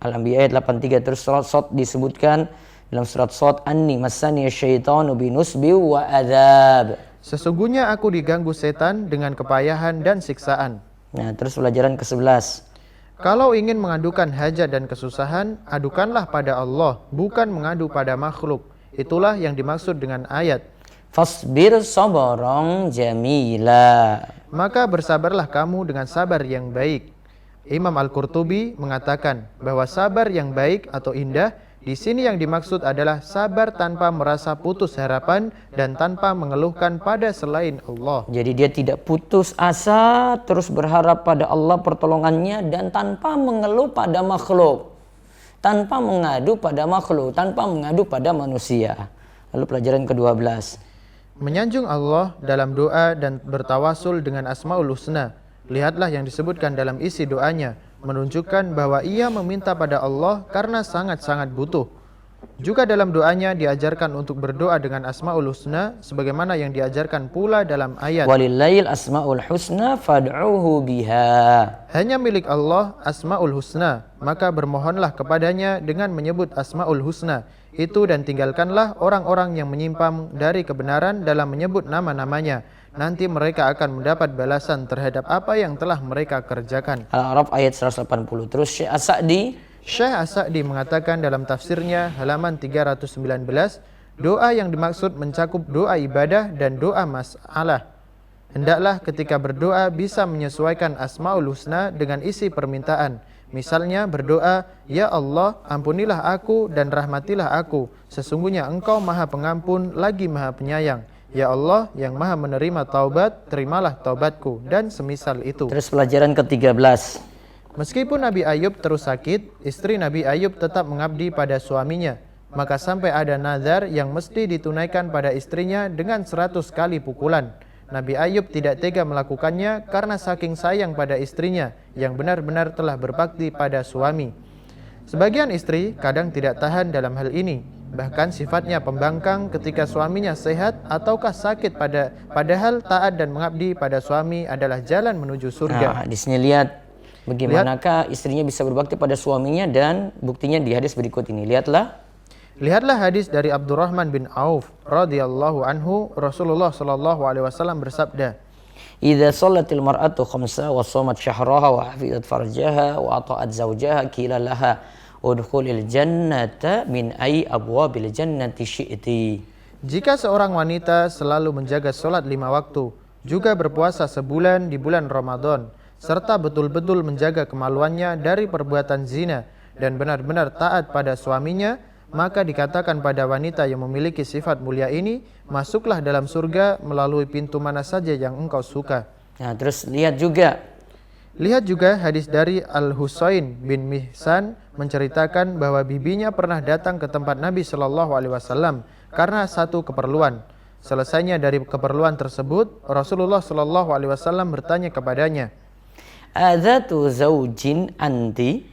Al-Anbiya ayat 83. Terus surat Shad disebutkan dalam surat Shad, anni massani asyaitanu binusbi wa adzab. Sesungguhnya aku diganggu setan dengan kepayahan dan siksaan. Nah, terus pelajaran ke-11. Kalau ingin mengadukan hajat dan kesusahan, adukanlah pada Allah, bukan mengadu pada makhluk. Itulah yang dimaksud dengan ayat. Fasbir sabaran jamila. Maka bersabarlah kamu dengan sabar yang baik. Imam Al-Qurtubi mengatakan bahwa sabar yang baik atau indah di sini yang dimaksud adalah sabar tanpa merasa putus harapan dan tanpa mengeluhkan pada selain Allah. Jadi dia tidak putus asa, terus berharap pada Allah pertolongannya dan tanpa mengeluh pada makhluk. Tanpa mengadu pada makhluk, tanpa mengadu pada manusia. Lalu pelajaran ke-12. Menyanjung Allah dalam doa dan bertawasul dengan Asmaul Husna. Lihatlah yang disebutkan dalam isi doanya, menunjukkan bahwa ia meminta pada Allah karena sangat-sangat butuh. Juga dalam doanya diajarkan untuk berdoa dengan Asmaul Husna sebagaimana yang diajarkan pula dalam ayat. Walillahil asmaul husna fad'uhu biha. Hanya milik Allah Asmaul Husna, maka bermohonlah kepadanya dengan menyebut Asmaul Husna itu dan tinggalkanlah orang-orang yang menyimpang dari kebenaran dalam menyebut nama-namanya. Nanti mereka akan mendapat balasan terhadap apa yang telah mereka kerjakan. Al-A'raf ayat 180. Terus Syekh As-Sa'di mengatakan dalam tafsirnya halaman 319, doa yang dimaksud mencakup doa ibadah dan doa masalah. Hendaklah ketika berdoa bisa menyesuaikan Asmaul Husna dengan isi permintaan. Misalnya berdoa, ya Allah, ampunilah aku dan rahmatilah aku. Sesungguhnya Engkau Maha Pengampun lagi Maha Penyayang. Ya Allah yang Maha menerima taubat, terimalah taubatku, dan semisal itu. Terus pelajaran ke-13. Meskipun Nabi Ayub terus sakit, istri Nabi Ayub tetap mengabdi pada suaminya. Maka sampai ada nazar yang mesti ditunaikan pada istrinya dengan 100 kali pukulan. Nabi Ayub tidak tega melakukannya karena saking sayang pada istrinya yang benar-benar telah berbakti pada suami. Sebagian istri kadang tidak tahan dalam hal ini. Bahkan sifatnya pembangkang ketika suaminya sehat ataukah sakit padahal taat dan mengabdi pada suami adalah jalan menuju surga. Nah, di sini lihat bagaimanakah istrinya bisa berbakti pada suaminya dan buktinya di hadis berikut ini. Lihatlah hadis dari Abdurrahman bin Auf radhiyallahu anhu, Rasulullah sallallahu alaihi wasallam bersabda, "Idza shallatil mar'atu khamsa wa shamat syahraha wa hafizat farjaha wa ata'at zawjaha qila laha udkhulil jannata min ay abwabil jannati syi'ti." Jika seorang wanita selalu menjaga sholat 5 waktu, juga berpuasa sebulan di bulan Ramadan, serta betul-betul menjaga kemaluannya dari perbuatan zina dan benar-benar taat pada suaminya, maka dikatakan pada wanita yang memiliki sifat mulia ini, masuklah dalam surga melalui pintu mana saja yang engkau suka. Nah, terus lihat juga Lihat juga hadis dari Al-Husain bin Mihsan menceritakan bahwa bibinya pernah datang ke tempat Nabi Shallallahu Alaihi Wasallam karena satu keperluan. Selesainya dari keperluan tersebut, Rasulullah Shallallahu Alaihi Wasallam bertanya kepadanya, "Adzatu zaujin anti?"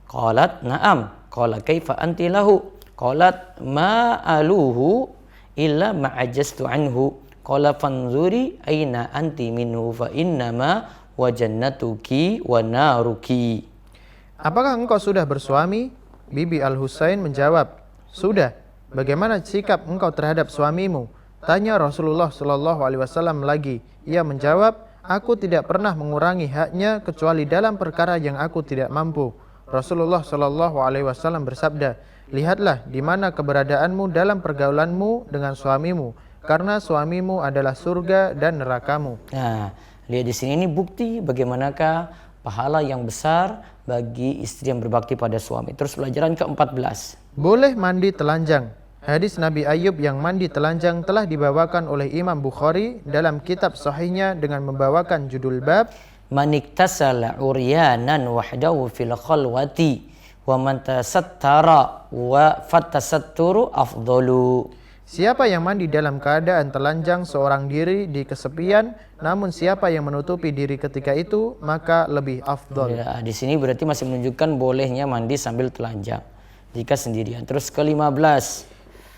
Qalat, "Na'am." Qala, "Kaifa anti lahu?" Qalat, "Ma aluhu illa ma ajastu anhu." Qala, "Fanzuri aina anti minhu fa innama wa jannatuki wa naruki." apakah engkau sudah bersuami? Bibi Al-Husain menjawab, sudah. Bagaimana sikap engkau terhadap suamimu? Tanya Rasulullah Shallallahu Alaihi Wasallam lagi. Ia menjawab, aku tidak pernah mengurangi haknya kecuali dalam perkara yang aku tidak mampu. Rasulullah Shallallahu Alaihi Wasallam bersabda, lihatlah di mana keberadaanmu dalam pergaulanmu dengan suamimu, karena suamimu adalah surga dan nerakamu. Nah, lihat di sini ini bukti bagaimanakah pahala yang besar bagi istri yang berbakti pada suami. Terus pelajaran ke-14. Boleh mandi telanjang. Hadis Nabi Ayub yang mandi telanjang telah dibawakan oleh Imam Bukhari dalam kitab sahihnya dengan membawakan judul bab Man iktasala uryanan wahdahu fil khalwati wa man tasattara wa fatasatturu afdalu. Siapa yang mandi dalam keadaan telanjang seorang diri di kesepian, namun siapa yang menutupi diri ketika itu, maka lebih afdol. Ya, di sini berarti masih menunjukkan bolehnya mandi sambil telanjang jika sendirian. Terus ke-15.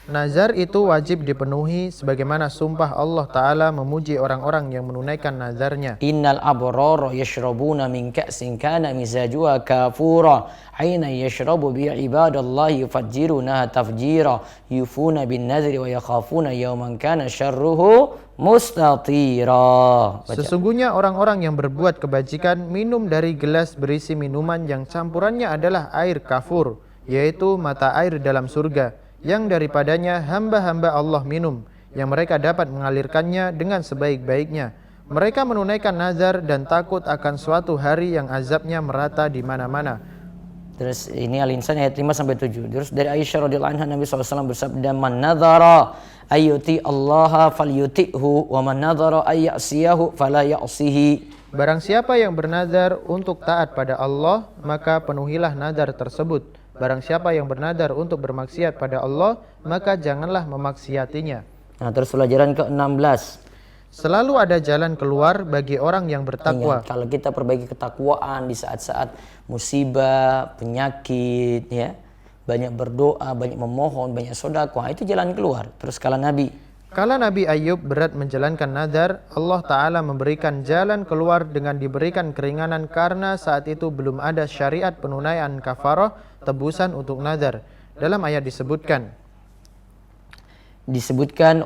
Nazar itu wajib dipenuhi sebagaimana sumpah Allah Ta'ala memuji orang-orang yang menunaikan nazarnya. Innal abrara yashrabuna min ka'sin kana mizajuha kafura aina yashrabu bi ibadallahi yufajjiruna tafjira yufuna bin nadri wa yakhafuna yawman kana syarruhu mustatira. Sesungguhnya orang-orang yang berbuat kebajikan minum dari gelas berisi minuman yang campurannya adalah air kafur, yaitu mata air dalam surga, yang daripadanya hamba-hamba Allah minum, yang mereka dapat mengalirkannya dengan sebaik-baiknya. Mereka menunaikan nazar dan takut akan suatu hari yang azabnya merata di mana-mana. Terus ini Al-Insan ayat 5-7. Terus dari Aisyah radhiyallahu anha Nabi SAW bersabda, "Man nadhara ayyuti Allah falyuti'hu wa man nadhara ayyasiyahu fala ya'sihi." Barang siapa yang bernazar untuk taat pada Allah, maka penuhilah nazar tersebut. Barang siapa yang bernazar untuk bermaksiat pada Allah, maka janganlah memaksiatinya. Nah, terus pelajaran ke-16. Selalu ada jalan keluar bagi orang yang bertakwa. Ingat, kalau kita perbaiki ketakwaan di saat-saat musibah, penyakit, ya, banyak berdoa, banyak memohon, banyak sedekah, itu jalan keluar. Terus kala Nabi Ayub berat menjalankan nazar, Allah Ta'ala memberikan jalan keluar dengan diberikan keringanan karena saat itu belum ada syariat penunaian kafarah, tebusan untuk nazar. Dalam ayat disebutkan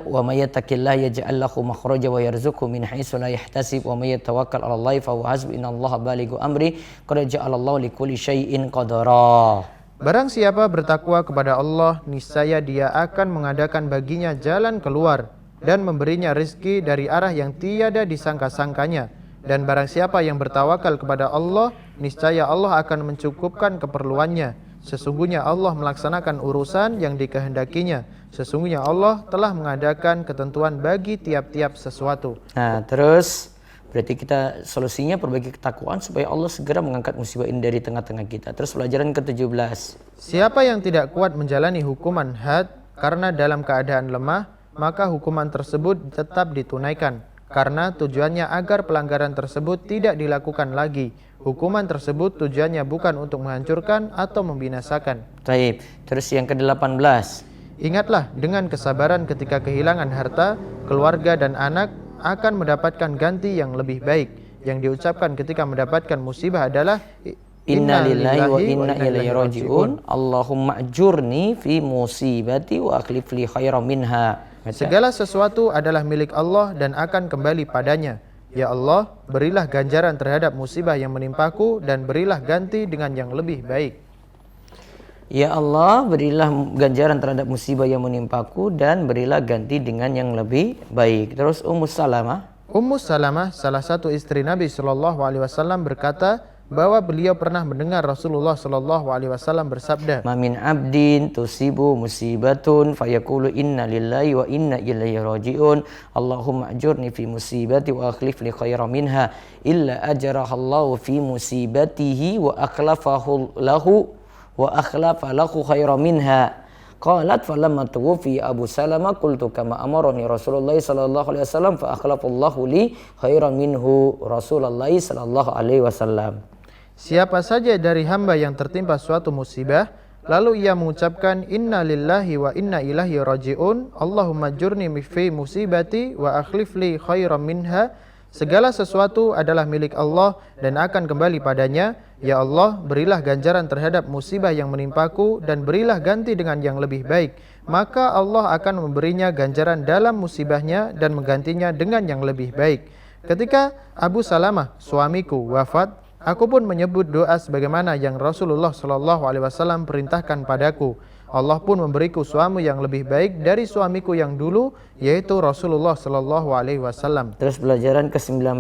wa may yattaqillaha yaj'al lahu makhraja wa yarzuqhu min haitsu la yahtasib wa may yatawakkal 'alallahi fa huwa hasbuh innallaha balighu amri qad ja'alallahu likulli syai'in qadara. Barang siapa bertakwa kepada Allah, niscaya Dia akan mengadakan baginya jalan keluar dan memberinya rezeki dari arah yang tiada disangka-sangkanya. Dan barang siapa yang bertawakal kepada Allah, niscaya Allah akan mencukupkan keperluannya. Sesungguhnya Allah melaksanakan urusan yang dikehendakinya. Sesungguhnya Allah telah mengadakan ketentuan bagi tiap-tiap sesuatu. Nah, terus berarti kita solusinya perbaiki ketakwaan supaya Allah segera mengangkat musibah ini dari tengah-tengah kita. Terus pelajaran ke-17. Siapa yang tidak kuat menjalani hukuman had karena dalam keadaan lemah, maka hukuman tersebut tetap ditunaikan. Karena tujuannya agar pelanggaran tersebut tidak dilakukan lagi. Hukuman tersebut tujuannya bukan untuk menghancurkan atau membinasakan. Baik, terus yang ke-18. Ingatlah dengan kesabaran ketika kehilangan harta, keluarga dan anak akan mendapatkan ganti yang lebih baik. Yang diucapkan ketika mendapatkan musibah adalah Inna lillahi wa inna ilaihi raji'un. Allahumma ajurni fi musibati wa akhlif li khairan minha. Segala sesuatu adalah milik Allah dan akan kembali padanya. Ya Allah, berilah ganjaran terhadap musibah yang menimpaku dan berilah ganti dengan yang lebih baik. Ya Allah, berilah ganjaran terhadap musibah yang menimpaku dan berilah ganti dengan yang lebih baik. Terus Ummu Salamah, salah satu istri Nabi SAW berkata, bahwa beliau pernah mendengar Rasulullah Shallallahu Alaihi Wasallam bersabda, Ma min abdin tusibu musibatun fayaqulu inna lillahi wa inna ilaihi rajiun. Allahumma ajurni fi musibati wa akhlif li khairan minha illa ajrahallahu fi musibatihi wa akhlafahu lahu khairan minha. Qalat falamma tuwfi Abu Salamah qultu kama amarani Rasulullah sallallahu alaihi wasallam fa akhlafallahu li khairan minhu Rasulullah sallallahu alaihi wasallam. siapa saja dari hamba yang tertimpa suatu musibah, lalu ia mengucapkan inna lillahi wa inna ilaihi rajiun, Allahumma jurni fi musibati wa akhlif li khairan minha. Segala sesuatu adalah milik Allah dan akan kembali padanya. Ya Allah, berilah ganjaran terhadap musibah yang menimpaku dan berilah ganti dengan yang lebih baik. Maka Allah akan memberinya ganjaran dalam musibahnya dan menggantinya dengan yang lebih baik. Ketika Abu Salamah, suamiku, wafat, aku pun menyebut doa sebagaimana yang Rasulullah Shallallahu Alaihi Wasallam perintahkan padaku. Allah pun memberiku suami yang lebih baik dari suamiku yang dulu, yaitu Rasulullah Shallallahu Alaihi Wasallam. Terus pelajaran ke-19.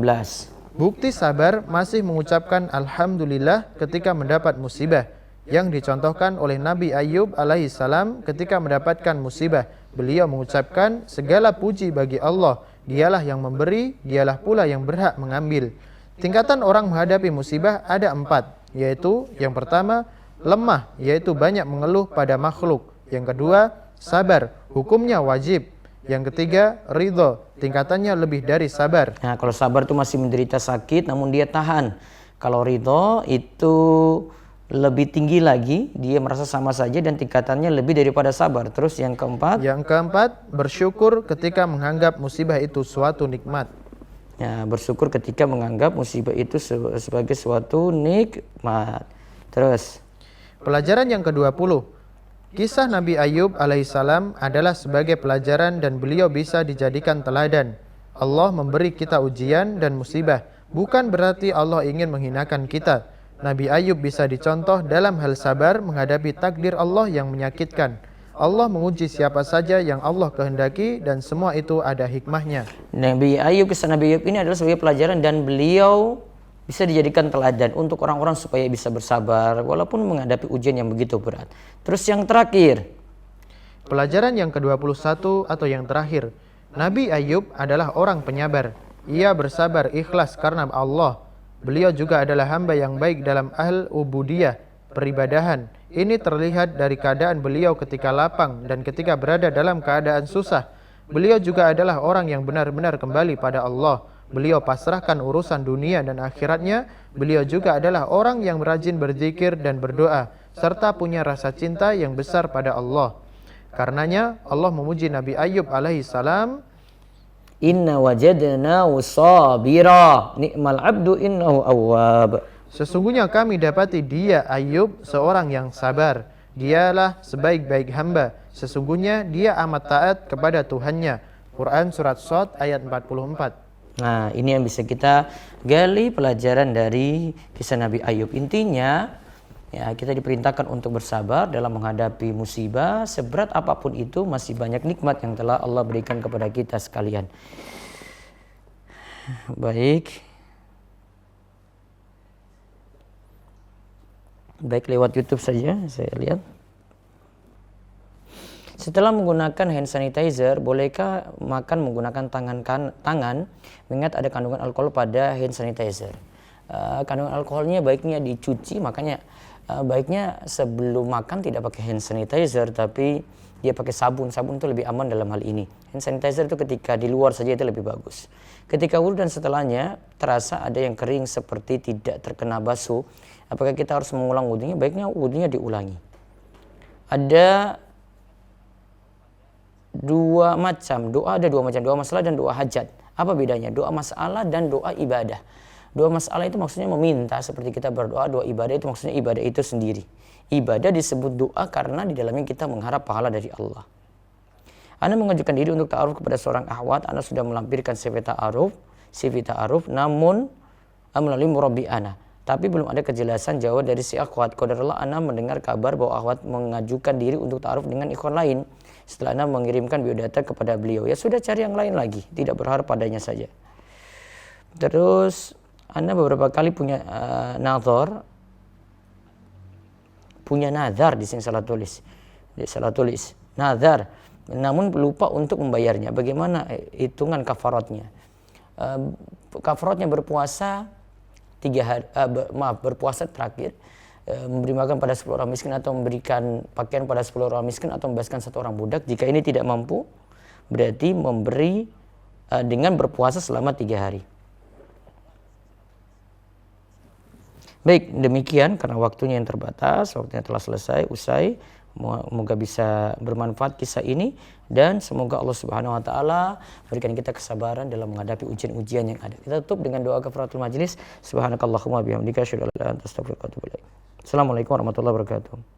Bukti sabar masih mengucapkan Alhamdulillah ketika mendapat musibah, yang dicontohkan oleh Nabi Ayub alaihi salam ketika mendapatkan musibah. Beliau mengucapkan segala puji bagi Allah, dialah yang memberi, dialah pula yang berhak mengambil. Tingkatan orang menghadapi musibah ada 4, yaitu yang pertama, lemah, yaitu banyak mengeluh pada makhluk. Yang kedua, sabar, hukumnya wajib. Yang ketiga, ridho, tingkatannya lebih dari sabar. Nah, kalau sabar itu masih menderita sakit namun dia tahan. Kalau ridho itu lebih tinggi lagi, dia merasa sama saja dan tingkatannya lebih daripada sabar. Terus yang keempat? Yang keempat, bersyukur ketika menganggap musibah itu suatu nikmat. Ya, bersyukur ketika menganggap musibah itu sebagai suatu nikmat. Terus pelajaran yang ke-20. Kisah Nabi Ayub alaihissalam adalah sebagai pelajaran dan beliau bisa dijadikan teladan. Allah memberi kita ujian dan musibah, bukan berarti Allah ingin menghinakan kita. Nabi Ayub bisa dicontoh dalam hal sabar menghadapi takdir Allah yang menyakitkan. Allah menguji siapa saja yang Allah kehendaki dan semua itu ada hikmahnya. Nabi Ayub, kisah Nabi Ayub ini adalah sebagai pelajaran dan beliau bisa dijadikan teladan untuk orang-orang supaya bisa bersabar walaupun menghadapi ujian yang begitu berat. Terus yang terakhir, pelajaran yang ke-21 atau yang terakhir. Nabi Ayub adalah orang penyabar. Ia bersabar ikhlas karena Allah. Beliau juga adalah hamba yang baik dalam ubudiyah, peribadahan. Ini terlihat dari keadaan beliau ketika lapang dan ketika berada dalam keadaan susah. Beliau juga adalah orang yang benar-benar kembali pada Allah. Beliau pasrahkan urusan dunia dan akhiratnya. Beliau juga adalah orang yang rajin berzikir dan berdoa, serta punya rasa cinta yang besar pada Allah. Karenanya Allah memuji Nabi Ayub alaihi salam, inna wajadnahu sabira ni'mal abdu innahu awwab. sesungguhnya kami dapati dia Ayub seorang yang sabar. Dialah sebaik-baik hamba. Sesungguhnya dia amat taat kepada Tuhannya. Quran surat Shad ayat 44. Nah, ini yang bisa kita gali pelajaran dari kisah Nabi Ayub. Intinya, ya, kita diperintahkan untuk bersabar dalam menghadapi musibah. Seberat apapun itu, masih banyak nikmat yang telah Allah berikan kepada kita sekalian. Baik, lewat YouTube saja saya lihat. Setelah menggunakan hand sanitizer, bolehkah makan menggunakan tangan mengingat ada kandungan alkohol pada hand sanitizer? Kandungan alkoholnya baiknya dicuci, makanya baiknya sebelum makan tidak pakai hand sanitizer tapi dia pakai sabun. Sabun itu lebih aman dalam hal ini. Hand sanitizer itu ketika di luar saja itu lebih bagus. Ketika wudhu dan setelahnya terasa ada yang kering seperti tidak terkena basuh, apakah kita harus mengulang wudhunya? Baiknya wudhunya diulangi. Ada dua macam doa, doa masalah dan doa hajat. Apa bedanya? Doa masalah dan doa ibadah. Doa masalah itu maksudnya meminta seperti kita berdoa. Doa ibadah itu maksudnya ibadah itu sendiri. Ibadah disebut doa karena di dalamnya kita mengharap pahala dari Allah. Anda mengajukan diri untuk ta'aruf kepada seorang akhwat. Anda sudah melampirkan CV ta'aruf namun melalui murabbi Anda. Tapi belum ada kejelasan jawaban dari si akhwat. Qadarullah Anda mendengar kabar bahwa akhwat mengajukan diri untuk ta'aruf dengan ikhwan lain. Setelah Anda mengirimkan biodata kepada beliau, ya sudah cari yang lain lagi, tidak berharap padanya saja. Terus Anda beberapa kali punya nazar di sini salah tulis. Nazar. Namun lupa untuk membayarnya. Bagaimana hitungan kafaratnya? Kafaratnya berpuasa 3 hari, berpuasa terakhir, memberi makan pada 10 orang miskin atau memberikan pakaian pada 10 orang miskin atau membebaskan 1 orang budak. Jika ini tidak mampu, berarti memberi dengan berpuasa selama 3 hari. Baik, demikian karena waktunya yang terbatas, waktunya telah usai. Semoga bisa bermanfaat kisah ini dan semoga Allah Subhanahu wa taala berikan kita kesabaran dalam menghadapi ujian-ujian yang ada. Kita tutup dengan doa kafaratul majlis. Subhanakallahumma bihamdika asyhadu an la ilaha illa anta astaghfiruka wa atubu ilaik. Assalamualaikum warahmatullahi wabarakatuh.